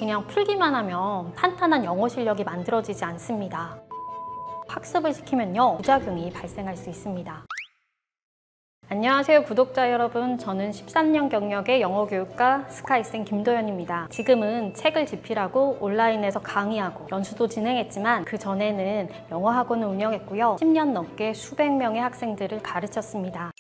그냥 풀기만 하면 탄탄한 영어 실력이 만들어지지 않습니다. 학습을 시키면요, 부작용이 발생할 수 있습니다. 안녕하세요 구독자 여러분, 저는 13년 경력의 영어교육가 스카이쌤 김도연입니다. 지금은 책을 집필하고 온라인에서 강의하고 연수도 진행했지만 그 전에는 영어학원을 운영했고요. 10년 넘게 수백 명의 학생들을 가르쳤습니다.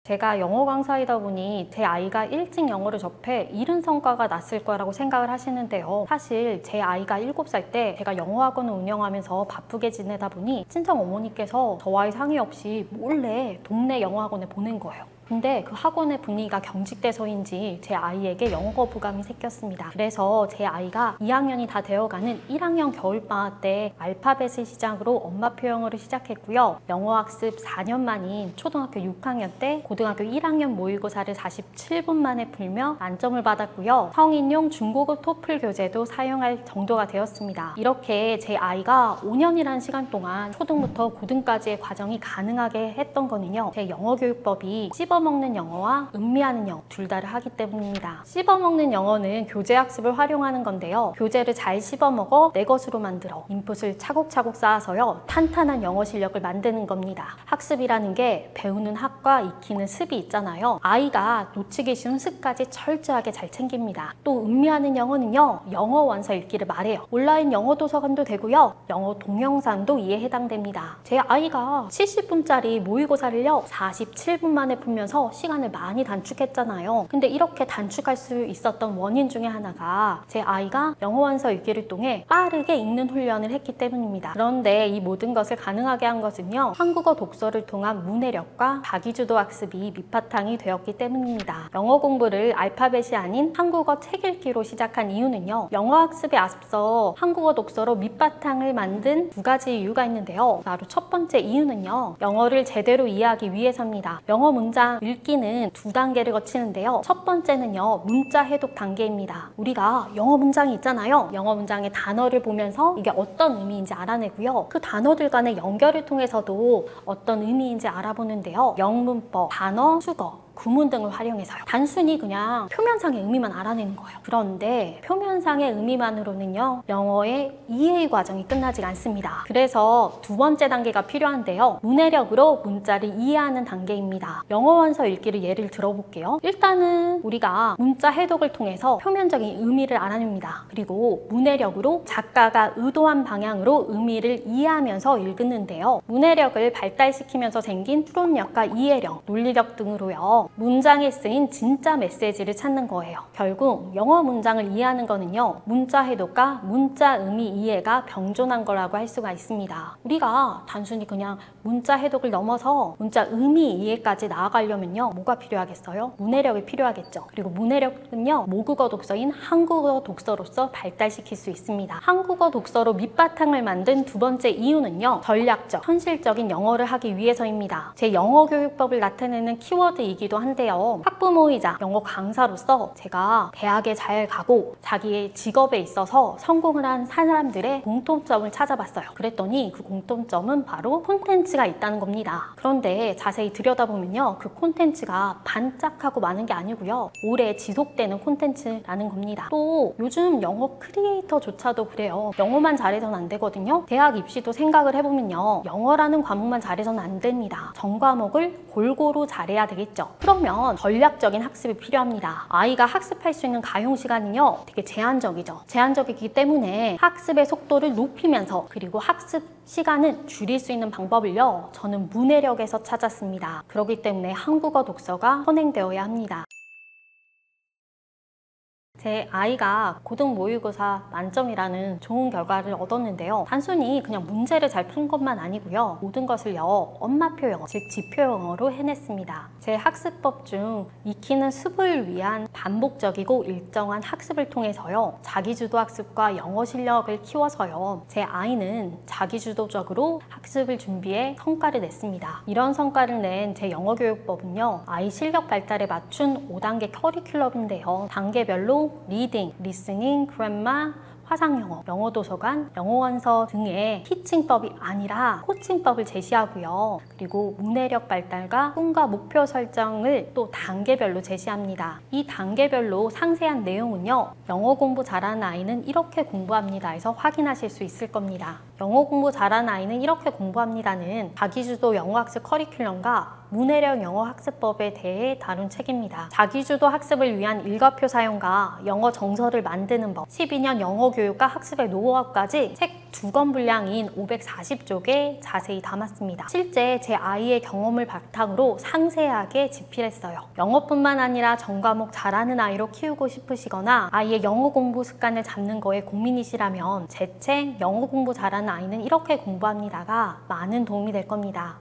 제가 영어 강사이다 보니 제 아이가 일찍 영어를 접해 이른 성과가 났을 거라고 생각을 하시는데요. 사실 제 아이가 7살 때 제가 영어학원을 운영하면서 바쁘게 지내다 보니 친정 어머니께서 저와의 상의 없이 몰래 동네 영어학원에 보낸 거예요. 근데 그 학원의 분위기가 경직돼서인지 제 아이에게 영어 거부감이 생겼습니다. 그래서 제 아이가 2학년이 다 되어가는 1학년 겨울방학 때 알파벳을 시작으로 엄마표 영어를 시작했고요. 영어학습 4년 만인 초등학교 6학년 때 고등학교 1학년 모의고사를 47분 만에 풀며 만점을 받았고요. 성인용 중고급 토플 교재도 사용할 정도가 되었습니다. 이렇게 제 아이가 5년이라는 시간 동안 초등부터 고등까지의 과정이 가능하게 했던 거는요, 제 영어교육법이 씹어먹는 영어와 음미하는 영어 둘 다를 하기 때문입니다. 씹어먹는 영어는 교재 학습을 활용하는 건데요. 교재를 잘 씹어먹어 내 것으로 만들어 인풋을 차곡차곡 쌓아서요, 탄탄한 영어 실력을 만드는 겁니다. 학습이라는 게 배우는 학과 익히는 습이 있잖아요. 아이가 놓치기 쉬운 습까지 철저하게 잘 챙깁니다. 또 음미하는 영어는요, 영어 원서 읽기를 말해요. 온라인 영어 도서관도 되고요, 영어 동영상도 이에 해당됩니다. 제 아이가 70분짜리 모의고사를요 47분 만에 풀면서 시간을 많이 단축했잖아요. 근데 이렇게 단축할 수 있었던 원인 중에 하나가 제 아이가 영어 원서 읽기를 통해 빠르게 읽는 훈련을 했기 때문입니다. 그런데 이 모든 것을 가능하게 한 것은요, 한국어 독서를 통한 문해력과 자기주도 학습이 밑바탕이 되었기 때문입니다. 영어 공부를 알파벳이 아닌 한국어 책 읽기로 시작한 이유는요, 영어 학습에 앞서 한국어 독서로 밑바탕을 만든 두 가지 이유가 있는데요. 바로 첫 번째 이유는요, 영어를 제대로 이해하기 위해서입니다. 영어 문장 읽기는 두 단계를 거치는데요. 첫 번째는요, 문자 해독 단계입니다. 우리가 영어 문장이 있잖아요. 영어 문장의 단어를 보면서 이게 어떤 의미인지 알아내고요. 그 단어들 간의 연결을 통해서도 어떤 의미인지 알아보는데요. 영문법, 단어, 수거, 구문 등을 활용해서요. 단순히 그냥 표면상의 의미만 알아내는 거예요. 그런데 표면상의 의미만으로는요, 영어의 이해 과정이 끝나지가 않습니다. 그래서 두 번째 단계가 필요한데요, 문해력으로 문자를 이해하는 단계입니다. 영어 원서 읽기를 예를 들어볼게요. 일단은 우리가 문자 해독을 통해서 표면적인 의미를 알아냅니다. 그리고 문해력으로 작가가 의도한 방향으로 의미를 이해하면서 읽는데요. 문해력을 발달시키면서 생긴 추론력과 이해력, 논리력 등으로요, 문장에 쓰인 진짜 메시지를 찾는 거예요. 결국 영어 문장을 이해하는 거는요, 문자 해독과 문자 의미 이해가 병존한 거라고 할 수가 있습니다. 우리가 단순히 그냥 문자 해독을 넘어서 문자 의미 이해까지 나아가려면요, 뭐가 필요하겠어요? 문해력이 필요하겠죠. 그리고 문해력은요, 모국어 독서인 한국어 독서로서 발달시킬 수 있습니다. 한국어 독서로 밑바탕을 만든 두 번째 이유는요, 전략적, 현실적인 영어를 하기 위해서입니다. 제 영어 교육법을 나타내는 키워드이기도 한데요, 학부모이자 영어 강사로서 제가 대학에 잘 가고 자기의 직업에 있어서 성공을 한 사람들의 공통점을 찾아봤어요. 그랬더니 그 공통점은 바로 콘텐츠가 있다는 겁니다. 그런데 자세히 들여다보면요, 그 콘텐츠가 반짝하고 많은 게 아니고요, 오래 지속되는 콘텐츠라는 겁니다. 또 요즘 영어 크리에이터조차도 그래요. 영어만 잘해서는 안 되거든요. 대학 입시도 생각을 해보면요, 영어라는 과목만 잘해서는 안 됩니다. 전 과목을 골고루 잘해야 되겠죠. 그러면 전략적인 학습이 필요합니다. 아이가 학습할 수 있는 가용 시간은요, 되게 제한적이죠. 제한적이기 때문에 학습의 속도를 높이면서, 그리고 학습 시간은 줄일 수 있는 방법을요, 저는 문해력에서 찾았습니다. 그렇기 때문에 한국어 독서가 선행되어야 합니다. 제 아이가 고등 모의고사 만점이라는 좋은 결과를 얻었는데요, 단순히 그냥 문제를 잘 푼 것만 아니고요, 모든 것을요, 엄마표 영어, 즉 지표 영어로 해냈습니다. 제 학습법 중 익히는 습을 위한 반복적이고 일정한 학습을 통해서요, 자기주도 학습과 영어 실력을 키워서요, 제 아이는 자기주도적으로 학습을 준비해 성과를 냈습니다. 이런 성과를 낸 제 영어 교육법은요, 아이 실력 발달에 맞춘 5단계 커리큘럼인데요, 단계별로 리딩, 리스닝, 그래마, 화상영어, 영어도서관, 영어원서 등의 티칭법이 아니라 코칭법을 제시하고요. 그리고 문해력 발달과 꿈과 목표 설정을 또 단계별로 제시합니다. 이 단계별로 상세한 내용은요, 영어 공부 잘하는 아이는 이렇게 공부합니다 해서 확인하실 수 있을 겁니다. 영어 공부 잘하는 아이는 이렇게 공부합니다는 자기주도 영어학습 커리큘럼과 문해력 영어학습법에 대해 다룬 책입니다. 자기주도 학습을 위한 일과표 사용과 영어 정서를 만드는 법, 12년 영어 교육과 학습의 노하우까지 책 2권 분량인 540쪽에 자세히 담았습니다. 실제 제 아이의 경험을 바탕으로 상세하게 집필했어요. 영어뿐만 아니라 전 과목 잘하는 아이로 키우고 싶으시거나 아이의 영어 공부 습관을 잡는 거에 고민이시라면 제 책 영어 공부 잘하는 아이는 이렇게 공부합니다가 많은 도움이 될 겁니다.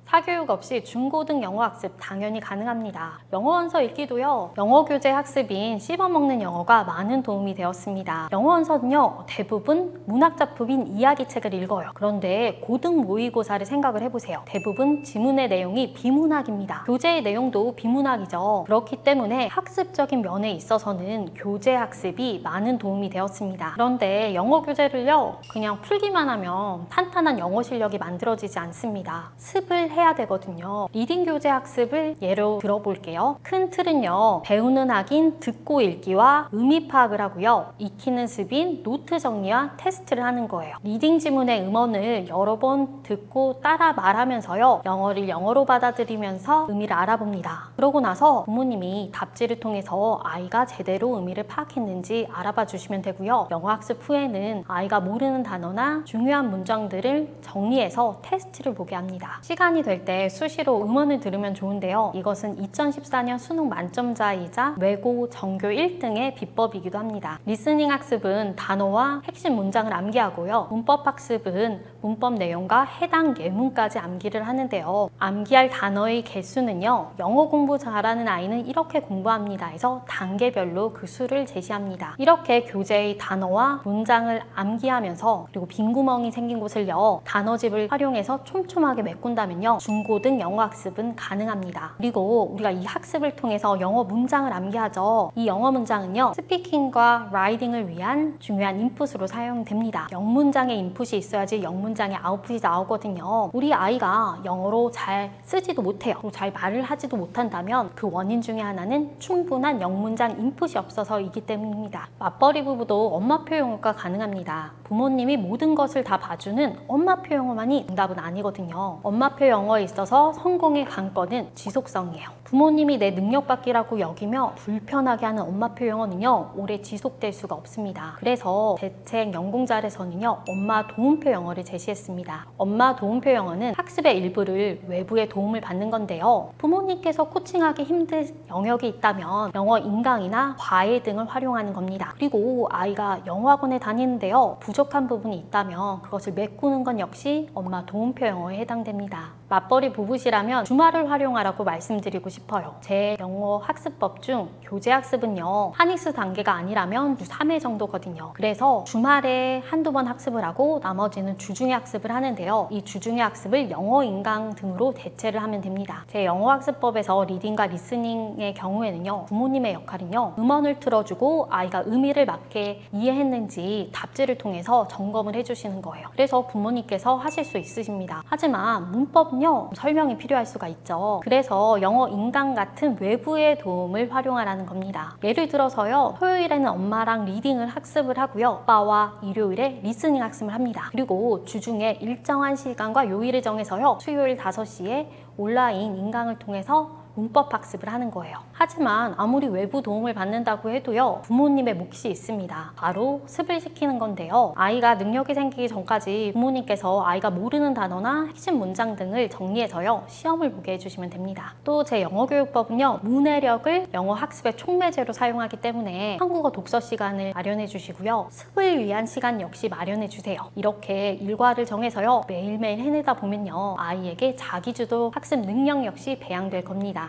사교육 없이 중고등 영어학습 당연히 가능합니다. 영어원서 읽기도요, 영어교재 학습인 씹어먹는 영어가 많은 도움이 되었습니다. 영어원서는요, 대부분 문학작품인 이야기책을 읽어요. 그런데 고등 모의고사를 생각을 해보세요. 대부분 지문의 내용이 비문학입니다. 교재의 내용도 비문학이죠. 그렇기 때문에 학습적인 면에 있어서는 교재 학습이 많은 도움이 되었습니다. 그런데 영어 교재를요, 그냥 풀기만 하면 탄탄한 영어 실력이 만들어지지 않습니다. 습을 해야 되거든요. 리딩 교재 학습을 예로 들어볼게요. 큰 틀은요, 배우는 학인 듣고 읽기와 의미 파악을 하고요, 익히는 습인 노트 정리와 테스트를 하는 거예요. 리딩 지문의 음원을 여러 번 듣고 따라 말하면서요, 영어를 영어로 받아들이면서 의미를 알아봅니다. 그러고 나서 부모님이 답지를 통해서 아이가 제대로 의미를 파악했는지 알아봐 주시면 되고요. 영어 학습 후에는 아이가 모르는 단어나 중요한 문장들을 정리해서 테스트를 보게 합니다. 시간이 될 때 수시로 음원을 들으면 좋은데요. 이것은 2014년 수능 만점자이자 외고 전교 1등의 비법이기도 합니다. 리스닝 학습은 단어와 핵심 문장을 암기하고요. 문법 학습은 문법 내용과 해당 예문까지 암기를 하는데요. 암기할 단어의 개수는요, 영어 공부 잘하는 아이는 이렇게 공부합니다 해서 단계별로 그 수를 제시합니다. 이렇게 교재의 단어와 문장을 암기하면서 그리고 빈 구멍이 생긴 곳을요, 단어집을 활용해서 촘촘하게 메꾼다면요, 중고등 영어 학습은 가능합니다. 그리고 우리가 이 학습을 통해서 영어 문장을 암기하죠. 이 영어 문장은요, 스피킹과 라이딩을 위한 중요한 인풋으로 사용됩니다. 영문장의 인풋이 있어야지 영문장의 아웃풋이 나오거든요. 우리 아이가 영어로 잘 쓰지도 못해요. 그리고 잘 말을 하지도 못한다면 그 원인 중에 하나는 충분한 영문장 인풋이 없어서이기 때문입니다. 맞벌이 부부도 엄마표 영어가 가능합니다. 부모님이 모든 것을 다 봐주는 엄마표 영어만이 응답은 아니거든요. 엄마표 영어에 있어서 성공의 관건은 지속성이에요. 부모님이 내 능력받기라고 여기며 불편하게 하는 엄마표 영어는요, 오래 지속될 수가 없습니다. 그래서 제 책 연공잘에서는요, 엄마 도움표 영어를 제시했습니다. 엄마 도움표 영어는 학습의 일부를 외부의 도움을 받는 건데요. 부모님께서 코칭하기 힘든 영역이 있다면 영어 인강이나 과외 등을 활용하는 겁니다. 그리고 아이가 영어학원에 다니는데요, 부족한 부분이 있다면 그것을 메꾸는 건 역시 엄마 도움표 영어에 해당됩니다. 맞벌이 부부시라면 주말을 활용하라고 말씀드리고 싶어요. 제 영어 학습법 중 교재 학습은요, 한익수 단계가 아니라면 주 3회 정도거든요. 그래서 주말에 한두 번 학습을 하고 나머지는 주중에 학습을 하는데요. 이 주중에 학습을 영어 인강 등으로 대체를 하면 됩니다. 제 영어 학습법에서 리딩과 리스닝의 경우에는요, 부모님의 역할은요, 음원을 틀어주고 아이가 의미를 맞게 이해했는지 답지를 통해서 점검을 해주시는 거예요. 그래서 부모님께서 하실 수 있으십니다. 하지만 문법 설명이 필요할 수가 있죠. 그래서 영어 인강 같은 외부의 도움을 활용하라는 겁니다. 예를 들어서요, 토요일에는 엄마랑 리딩을 학습을 하고요, 아빠와 일요일에 리스닝 학습을 합니다. 그리고 주중에 일정한 시간과 요일을 정해서요, 수요일 5시에 온라인 인강을 통해서 문법 학습을 하는 거예요. 하지만 아무리 외부 도움을 받는다고 해도요, 부모님의 몫이 있습니다. 바로 습을 시키는 건데요. 아이가 능력이 생기기 전까지 부모님께서 아이가 모르는 단어나 핵심 문장 등을 정리해서요, 시험을 보게 해주시면 됩니다. 또 제 영어교육법은요, 문해력을 영어 학습의 촉매제로 사용하기 때문에 한국어 독서 시간을 마련해 주시고요, 습을 위한 시간 역시 마련해 주세요. 이렇게 일과를 정해서요, 매일매일 해내다 보면요, 아이에게 자기주도 학습 능력 역시 배양될 겁니다.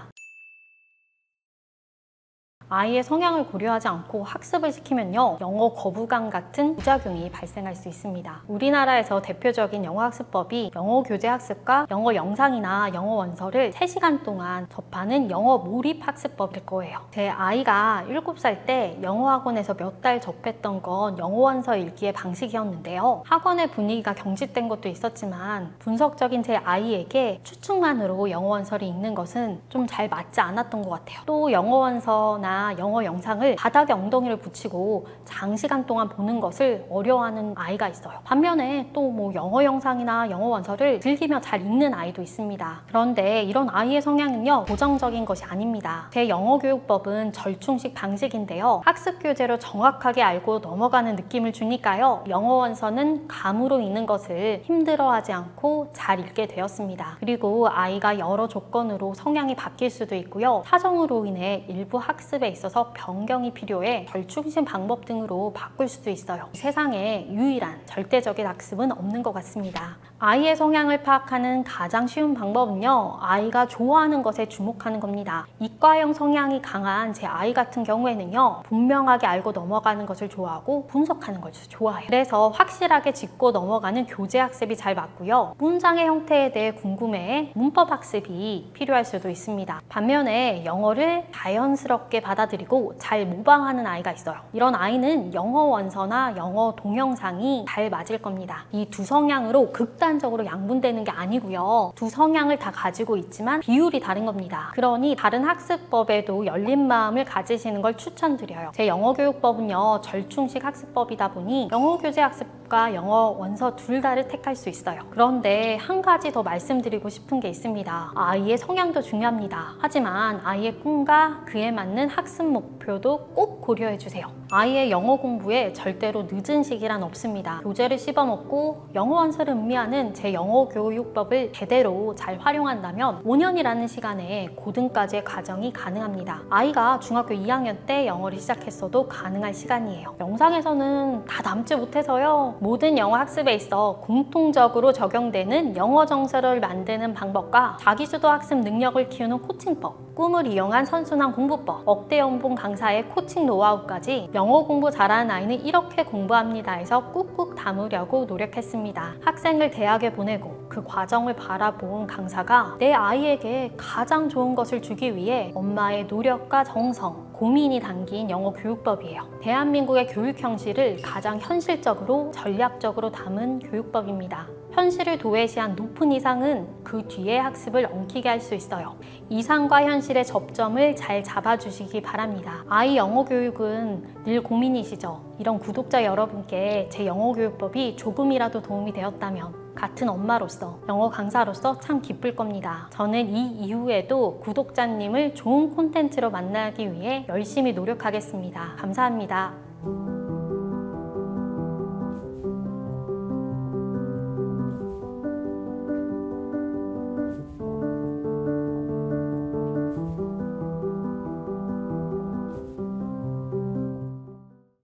아이의 성향을 고려하지 않고 학습을 시키면요, 영어 거부감 같은 부작용이 발생할 수 있습니다. 우리나라에서 대표적인 영어 학습법이 영어 교재 학습과 영어 영상이나 영어 원서를 3시간 동안 접하는 영어 몰입 학습법일 거예요. 제 아이가 7살 때 영어 학원에서 몇 달 접했던 건 영어 원서 읽기의 방식이었는데요. 학원의 분위기가 경직된 것도 있었지만 분석적인 제 아이에게 추측만으로 영어 원서를 읽는 것은 좀 잘 맞지 않았던 것 같아요. 또 영어 원서나 영어 영상을 바닥에 엉덩이를 붙이고 장시간 동안 보는 것을 어려워하는 아이가 있어요. 반면에 또 뭐 영어 영상이나 영어 원서를 즐기며 잘 읽는 아이도 있습니다. 그런데 이런 아이의 성향은요, 고정적인 것이 아닙니다. 제 영어 교육법은 절충식 방식인데요, 학습 교재로 정확하게 알고 넘어가는 느낌을 주니까요, 영어 원서는 감으로 읽는 것을 힘들어하지 않고 잘 읽게 되었습니다. 그리고 아이가 여러 조건으로 성향이 바뀔 수도 있고요, 사정으로 인해 일부 학습에 있어서 변경이 필요해 절충식 방법 등으로 바꿀 수도 있어요. 세상에 유일한 절대적인 학습은 없는 것 같습니다. 아이의 성향을 파악하는 가장 쉬운 방법은요, 아이가 좋아하는 것에 주목하는 겁니다. 이과형 성향이 강한 제 아이 같은 경우에는요, 분명하게 알고 넘어가는 것을 좋아하고 분석하는 것을 좋아해요. 그래서 확실하게 짚고 넘어가는 교재 학습이 잘 맞고요, 문장의 형태에 대해 궁금해해 문법 학습이 필요할 수도 있습니다. 반면에 영어를 자연스럽게 받아들이고 잘 모방하는 아이가 있어요. 이런 아이는 영어 원서나 영어 동영상이 잘 맞을 겁니다. 이 두 성향으로 극단적으로 양분되는 게 아니고요, 두 성향을 다 가지고 있지만 비율이 다른 겁니다. 그러니 다른 학습법에도 열린 마음을 가지시는 걸 추천드려요. 제 영어 교육법은요, 절충식 학습법이다 보니 영어 교재 학습과 영어 원서 둘 다를 택할 수 있어요. 그런데 한 가지 더 말씀드리고 싶은 게 있습니다. 아이의 성향도 중요합니다. 하지만 아이의 꿈과 그에 맞는 학습 목표도 꼭 고려해 주세요. 아이의 영어 공부에 절대로 늦은 시기란 없습니다. 교재를 씹어먹고 영어 원서를 음미하는 제 영어 교육법을 제대로 잘 활용한다면 5년이라는 시간에 고등까지의 과정이 가능합니다. 아이가 중학교 2학년 때 영어를 시작했어도 가능한 시간이에요. 영상에서는 다 남지 못해서요, 모든 영어 학습에 있어 공통적으로 적용되는 영어 정서를 만드는 방법과 자기주도 학습 능력을 키우는 코칭법, 꿈을 이용한 선순환 공부법, 억대 연봉 강사의 코칭 노하우까지 영어 공부 잘하는 아이는 이렇게 공부합니다 해서 꾹꾹 담으려고 노력했습니다. 학생을 대학에 보내고 그 과정을 바라본 강사가 내 아이에게 가장 좋은 것을 주기 위해 엄마의 노력과 정성, 고민이 담긴 영어 교육법이에요. 대한민국의 교육 형식을 가장 현실적으로 전략적으로 담은 교육법입니다. 현실을 도외시한 높은 이상은 그 뒤에 학습을 엉키게 할 수 있어요. 이상과 현실의 접점을 잘 잡아주시기 바랍니다. 아이 영어 교육은 늘 고민이시죠? 이런 구독자 여러분께 제 영어 교육법이 조금이라도 도움이 되었다면 같은 엄마로서, 영어 강사로서 참 기쁠 겁니다. 저는 이 이후에도 구독자님을 좋은 콘텐츠로 만나기 위해 열심히 노력하겠습니다. 감사합니다.